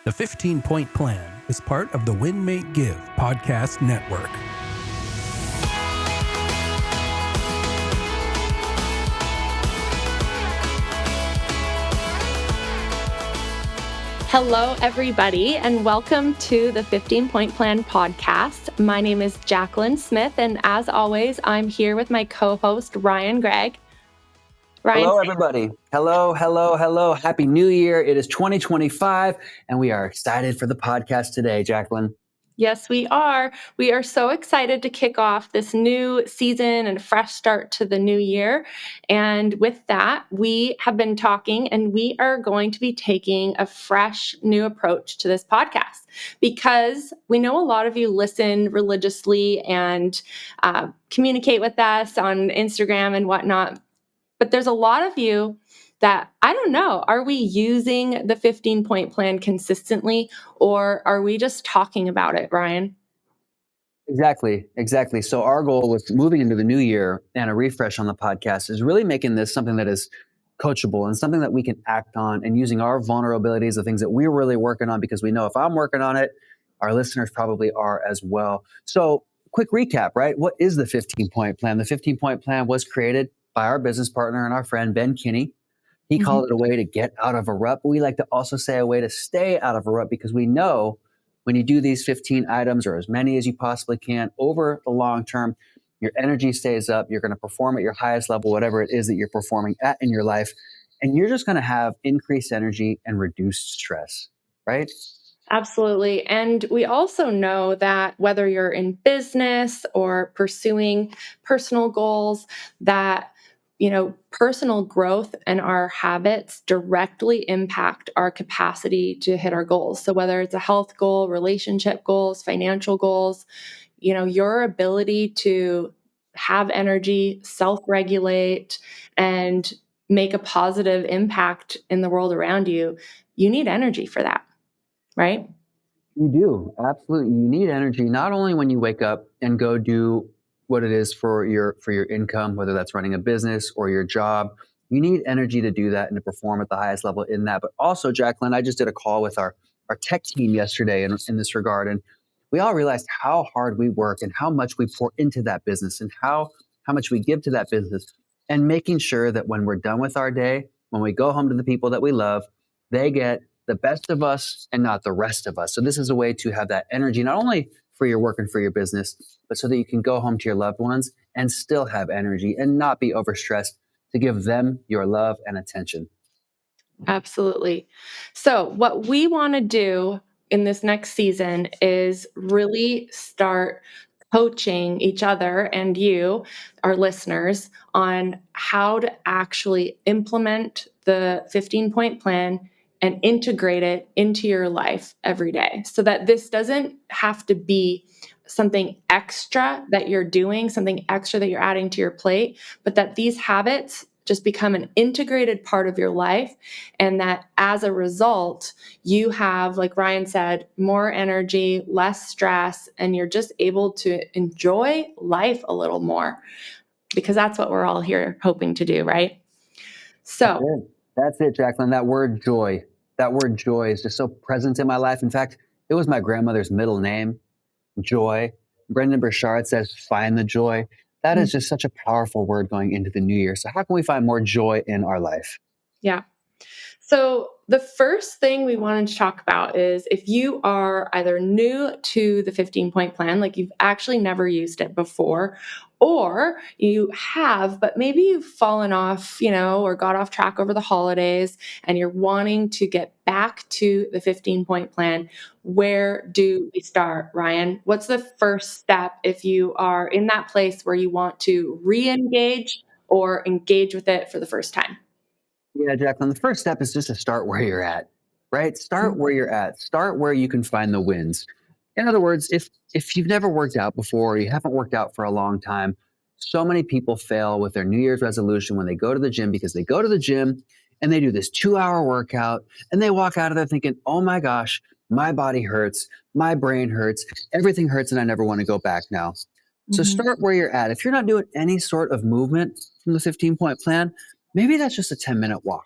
The 15-Point Plan is part of the Win, Make, Give podcast network. Hello, everybody, and welcome to the 15-Point Plan podcast. My name is Jacqueline Smith, and as always, I'm here with my co-host, Ryan Greigg. Ryan. Hello, everybody. Hello. Happy New Year. It is 2025, and we are excited for the podcast today, Jacqueline. Yes, we are. We are so excited to kick off this new season and a fresh start to the new year. And with that, we have been talking and we are going to be taking a fresh new approach to this podcast because we know a lot of you listen religiously and communicate with us on Instagram and whatnot. But there's a lot of you that, I don't know, are we using the 15-Point Plan consistently, or are we just talking about it, Ryan? Exactly. So our goal with moving into the new year and a refresh on the podcast is really making this something that is coachable and something that we can act on, and using our vulnerabilities, the things that we're really working on, because we know if I'm working on it, our listeners probably are as well. So quick recap, right? What is the 15-Point Plan? The 15-Point Plan was created by our business partner and our friend, Ben Kinney. He called it a way to get out of a rut. But we like to also say a way to stay out of a rut, because we know when you do these 15 items, or as many as you possibly can over the long term, your energy stays up. You're going to perform at your highest level, whatever it is that you're performing at in your life. And you're just going to have increased energy and reduced stress, right? Absolutely. And we also know that whether you're in business or pursuing personal goals, that personal growth and our habits directly impact our capacity to hit our goals. So whether it's a health goal, relationship goals, financial goals, your ability to have energy, self-regulate, and make a positive impact in the world around you, you need energy for that. Right? You do. Absolutely. You need energy, not only when you wake up and go do what it is for your income, whether that's running a business or your job. You need energy to do that and to perform at the highest level in that. But also, Jacqueline, I just did a call with our tech team yesterday in this regard, and we all realized how hard we work and how much we pour into that business and how much we give to that business, and making sure that when we're done with our day, when we go home to the people that we love, they get the best of us and not the rest of us. So this is a way to have that energy, not only for your work and for your business, but so that you can go home to your loved ones and still have energy and not be overstressed, to give them your love and attention. Absolutely. So what we want to do in this next season is really start coaching each other and you, our listeners, on how to actually implement the 15-Point Plan and integrate it into your life every day, so that this doesn't have to be something extra that you're doing, something extra that you're adding to your plate, but that these habits just become an integrated part of your life. And that as a result, you have, like Ryan said, more energy, less stress, and you're just able to enjoy life a little more, because that's what we're all here hoping to do, right? So that's it, Jacqueline. That word joy is just so present in my life. In fact, it was my grandmother's middle name, Joy. Brendan Burchard says, find the joy. That is just such a powerful word going into the new year. So how can we find more joy in our life? Yeah. So the first thing we wanted to talk about is, if you are either new to the 15-Point Plan, like you've actually never used it before, or you have, but maybe you've fallen off, or got off track over the holidays, and you're wanting to get back to the 15-Point Plan, where do we start, Ryan? What's the first step if you are in that place where you want to re-engage or engage with it for the first time? Yeah, Jacqueline, the first step is just to start where you're at, right? Start where you're at. Start where you can find the wins. In other words, if you've never worked out before, or you haven't worked out for a long time, so many people fail with their New Year's resolution when they go to the gym, because they go to the gym and they do this 2-hour workout and they walk out of there thinking, oh my gosh, my body hurts, my brain hurts, everything hurts, and I never want to go back now. So start where you're at. If you're not doing any sort of movement from the 15-Point Plan, maybe that's just a 10-minute walk.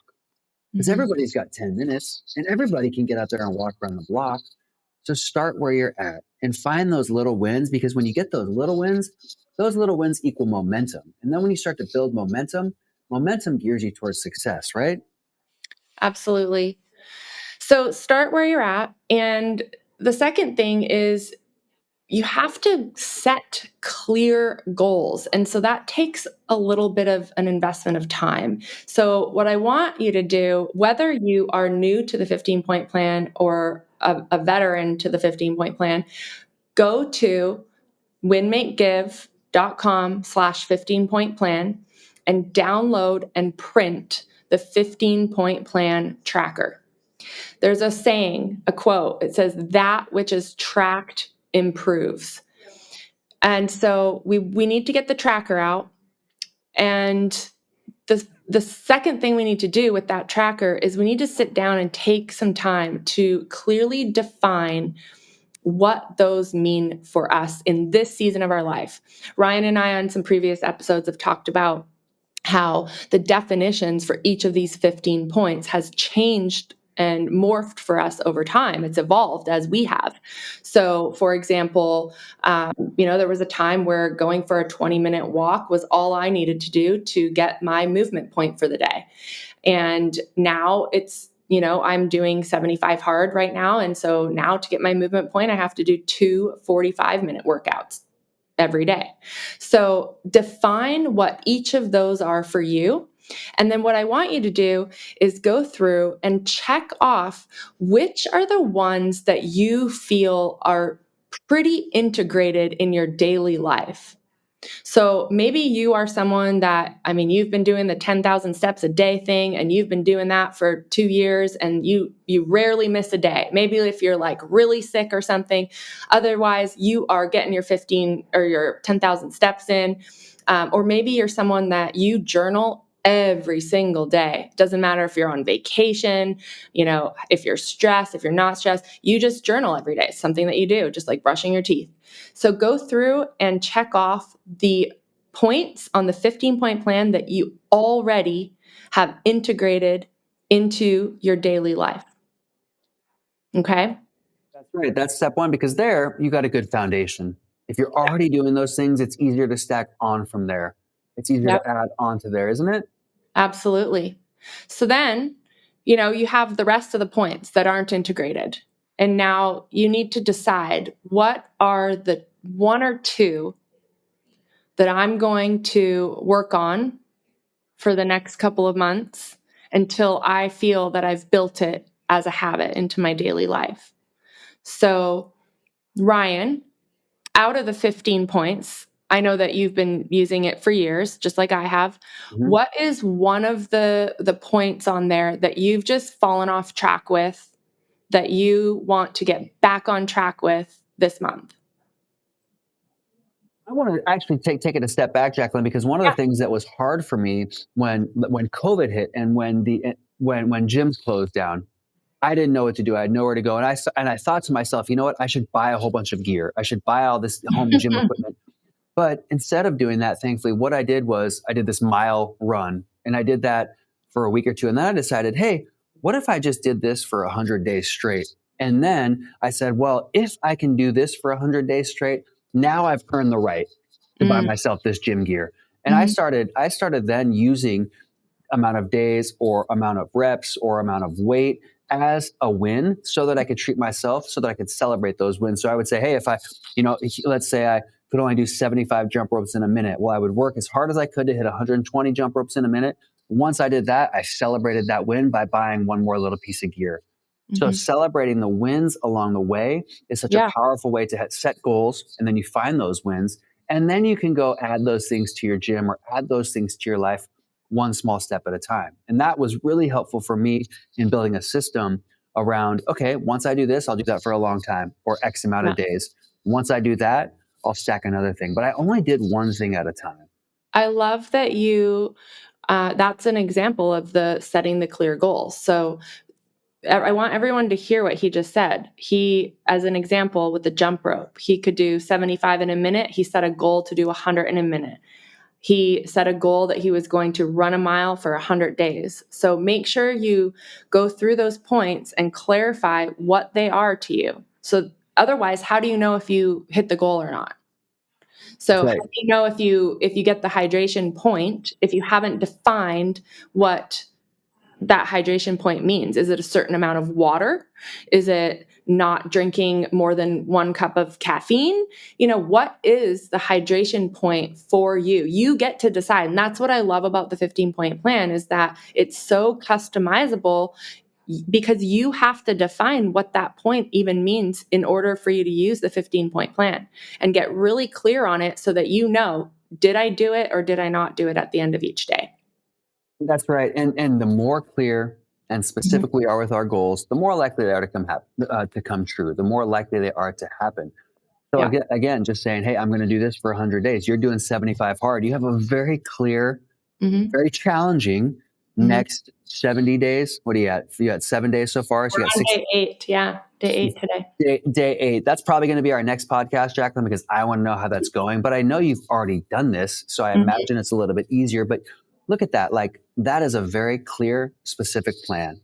Because everybody's got 10 minutes and everybody can get out there and walk around the block. So start where you're at and find those little wins, because when you get those little wins equal momentum. And then when you start to build momentum, momentum gears you towards success, right? Absolutely. So start where you're at. And the second thing is you have to set clear goals. And so that takes a little bit of an investment of time. So, what I want you to do, whether you are new to the 15-point plan or a veteran to the 15-point plan, go to winmakegive.com/15-point plan and download and print the 15-point plan tracker. There's a saying, a quote, it says, "That which is tracked improves." And so we need to get the tracker out. And the second thing we need to do with that tracker is we need to sit down and take some time to clearly define what those mean for us in this season of our life. Ryan and I on some previous episodes have talked about how the definitions for each of these 15 points has changed and morphed for us over time. It's evolved as we have. So, for example, there was a time where going for a 20-minute walk was all I needed to do to get my movement point for the day. And now it's, I'm doing 75 hard right now. And so now to get my movement point, I have to do 2 45-minute workouts every day. So define what each of those are for you. And then what I want you to do is go through and check off which are the ones that you feel are pretty integrated in your daily life. So maybe you are someone that, you've been doing the 10,000 steps a day thing and you've been doing that for 2 years and you rarely miss a day. Maybe if you're like really sick or something, otherwise you are getting your 15 or your 10,000 steps in. Or maybe you're someone that you journal every single day. Doesn't matter if you're on vacation, if you're stressed, if you're not stressed, you just journal every day. It's something that you do, just like brushing your teeth. So go through and check off the points on the 15-point plan that you already have integrated into your daily life. Okay? That's right. That's step one, because there you got a good foundation. If you're already doing those things, it's easier to stack on from there. It's easier to add on to there, isn't it? Absolutely. So then, you have the rest of the points that aren't integrated. And now you need to decide what are the 1 or 2 that I'm going to work on for the next couple of months until I feel that I've built it as a habit into my daily life. So, Ryan, out of the 15 points, I know that you've been using it for years, just like I have. Mm-hmm. What is one of the points on there that you've just fallen off track with that you want to get back on track with this month? I want to actually take it a step back, Jacqueline, because one of the things that was hard for me when COVID hit and when gyms closed down, I didn't know what to do. I had nowhere to go, and I thought to myself, you know what? I should buy a whole bunch of gear. I should buy all this home gym equipment. But instead of doing that, thankfully, what I did was I did this mile run, and I did that for a week or two, and then I decided, hey, what if I just did this for 100 days straight? And then I said, well, if I can do this for 100 days straight, now I've earned the right to buy myself this gym gear. And I started then using amount of days or amount of reps or amount of weight as a win, so that I could treat myself, so that I could celebrate those wins. So I would say, hey, if let's say I could only do 75 jump ropes in a minute, well, I would work as hard as I could to hit 120 jump ropes in a minute. Once I did that, I celebrated that win by buying one more little piece of gear. So celebrating the wins along the way is such a powerful way to set goals, and then you find those wins, and then you can go add those things to your gym or add those things to your life one small step at a time. And that was really helpful for me in building a system around, okay, once I do this, I'll do that for a long time or X amount of days. Once I do that, I'll stack another thing. But I only did one thing at a time. I love that that's an example of the setting the clear goals. So I want everyone to hear what he just said. He, as an example with the jump rope, he could do 75 in a minute. He set a goal to do 100 in a minute. He set a goal that he was going to run a mile for 100 days. So make sure you go through those points and clarify what they are to you. So otherwise, how do you know if you hit the goal or not? So how Right. do you know if you get the hydration point if you haven't defined what that hydration point means? Is it a certain amount of water? Is it not drinking more than 1 cup of caffeine? What is the hydration point for you? You get to decide. And that's what I love about the 15-point plan is that it's so customizable because you have to define what that point even means in order for you to use the 15-point plan and get really clear on it so that did I do it or did I not do it at the end of each day? That's right. And the more clear and Mhm. specific we are with our goals, the more likely they are to come true. The more likely they are to happen. So Yeah. again, just saying, hey, I'm going to do this for 100 days. You're doing 75 hard. You have a very clear, Hmm. very challenging Hmm. next 70 days. What are you at? You got 7 days so far. So We're you got on six. day 8. Yeah. Day 8 today. Day 8. That's probably going to be our next podcast, Jacqueline, because I want to know how that's going. But I know you've already done this, so I Mhm. imagine it's a little bit easier. But look at that. Like that is a very clear, specific plan. Yeah.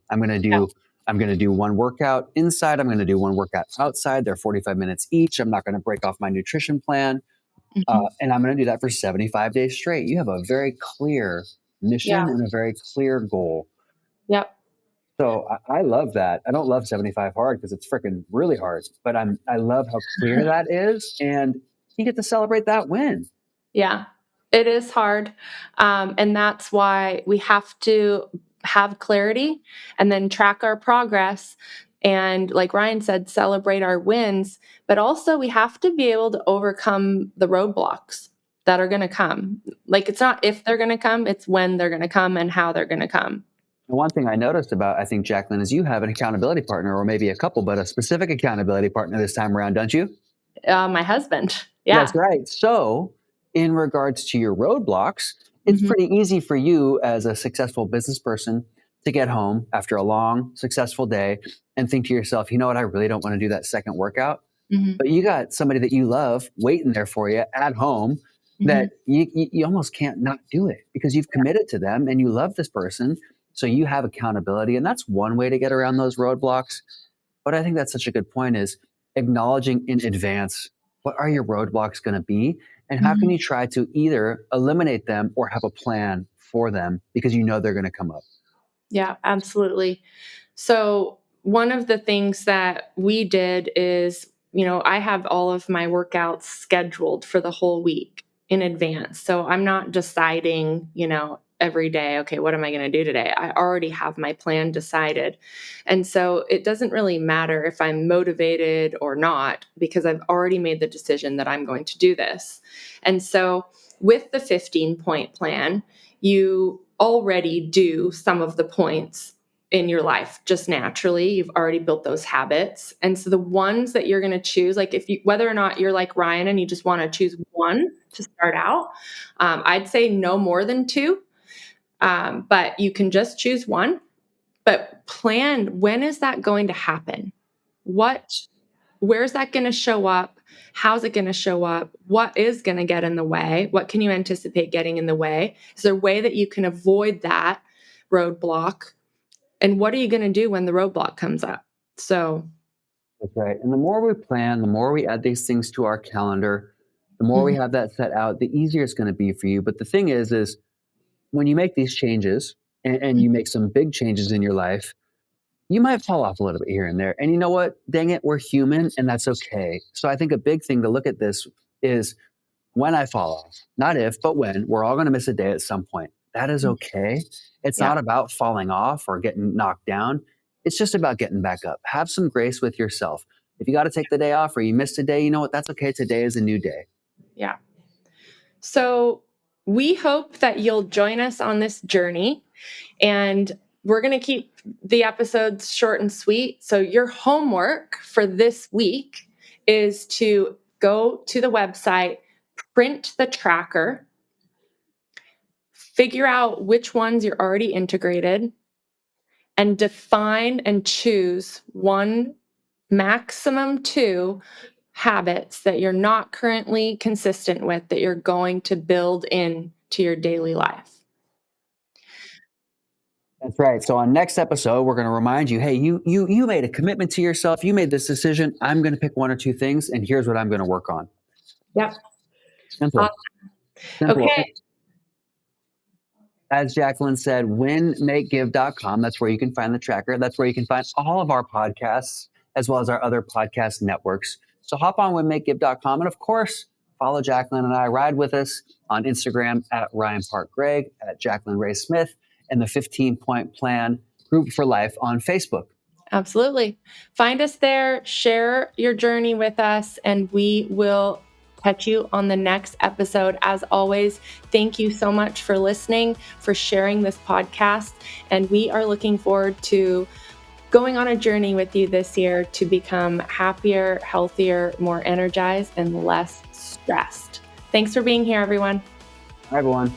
I'm going to do one workout inside. I'm going to do one workout outside. They're 45 minutes each. I'm not going to break off my nutrition plan. Mhm. And I'm going to do that for 75 days straight. You have a very clear Yeah. mission and a very clear goal. Yep. So I love that. I don't love 75 hard because it's freaking really hard, but I love how clear that is, and you get to celebrate that win. Yeah, it is hard. And that's why we have to have clarity and then track our progress. And like Ryan said, celebrate our wins. But also, we have to be able to overcome the roadblocks that are going to come. Like, it's not if they're going to come, it's when they're going to come and how they're going to come. And one thing I noticed about, I think, Jacqueline, is you have an accountability partner, or maybe a couple, but a specific accountability partner this time around, don't you? My husband. Yeah. That's right. So, in regards to your roadblocks, it's Hmm. pretty easy for you as a successful business person to get home after a long, successful day and think to yourself, you know what, I really don't want to do that second workout. Hmm. But you got somebody that you love waiting there for you at home Hmm. that you almost can't not do it because you've committed to them and you love this person. So you have accountability. And that's one way to get around those roadblocks. But I think that's such a good point is acknowledging in advance what are your roadblocks going to be and how can Hmm. you try to either eliminate them or have a plan for them because you know they're going to come up. Yeah, absolutely. So, one of the things that we did is, I have all of my workouts scheduled for the whole week in advance. So, I'm not deciding, every day, okay, what am I going to do today? I already have my plan decided. And so, it doesn't really matter if I'm motivated or not because I've already made the decision that I'm going to do this. And so, with the 15-point plan, you already do some of the points in your life just naturally. You've already built those habits. And so the ones that you're going to choose, like if you, whether or not you're like Ryan and you just want to choose one to start out, I'd say no more than two. But you can just choose one, but plan when is that going to happen? What, where's that going to show up? How's it going to show up? What is going to get in the way? What can you anticipate getting in the way? Is there a way that you can avoid that roadblock? And what are you going to do when the roadblock comes up? So, That's right. And the more we plan, the more we add these things to our calendar, the more we mhm, have that set out, the easier it's going to be for you. But the thing is when you make these changes and you make some big changes in your life, you might fall off a little bit here and there. And you know what? Dang it, we're human and that's okay. So I think a big thing to look at this is when I fall off, not if, but when, we're all going to miss a day at some point. That is okay. It's yeah, not about falling off or getting knocked down. It's just about getting back up. Have some grace with yourself. If you got to take the day off or you missed a day, you know what? That's okay. Today is a new day. yeah. So, we hope that you'll join us on this journey. And we're going to keep the episodes short and sweet. So, your homework for this week is to go to the website, print the tracker, figure out which ones you're already integrated, and define and choose one, maximum two habits that you're not currently consistent with that you're going to build in to your daily life. That's right. So on next episode, we're going to remind you, hey, you made a commitment to yourself. You made this decision. I'm going to pick one or two things, and here's what I'm going to work on. Yep. Simple. Awesome. Simple. Okay. As Jacqueline said, winmakegive.com. That's where you can find the tracker. That's where you can find all of our podcasts, as well as our other podcast networks. So hop on winmakegive.com. And of course, follow Jacqueline and I. Ride with us on Instagram at Ryan Park Greigg, at Jacqueline Ray Smith, and the 15-Point Plan Group for Life on Facebook. Absolutely. Find us there, share your journey with us, and we will catch you on the next episode. As always, thank you so much for listening, for sharing this podcast. And we are looking forward to going on a journey with you this year to become happier, healthier, more energized, and less stressed. Thanks for being here, everyone. Hi, everyone.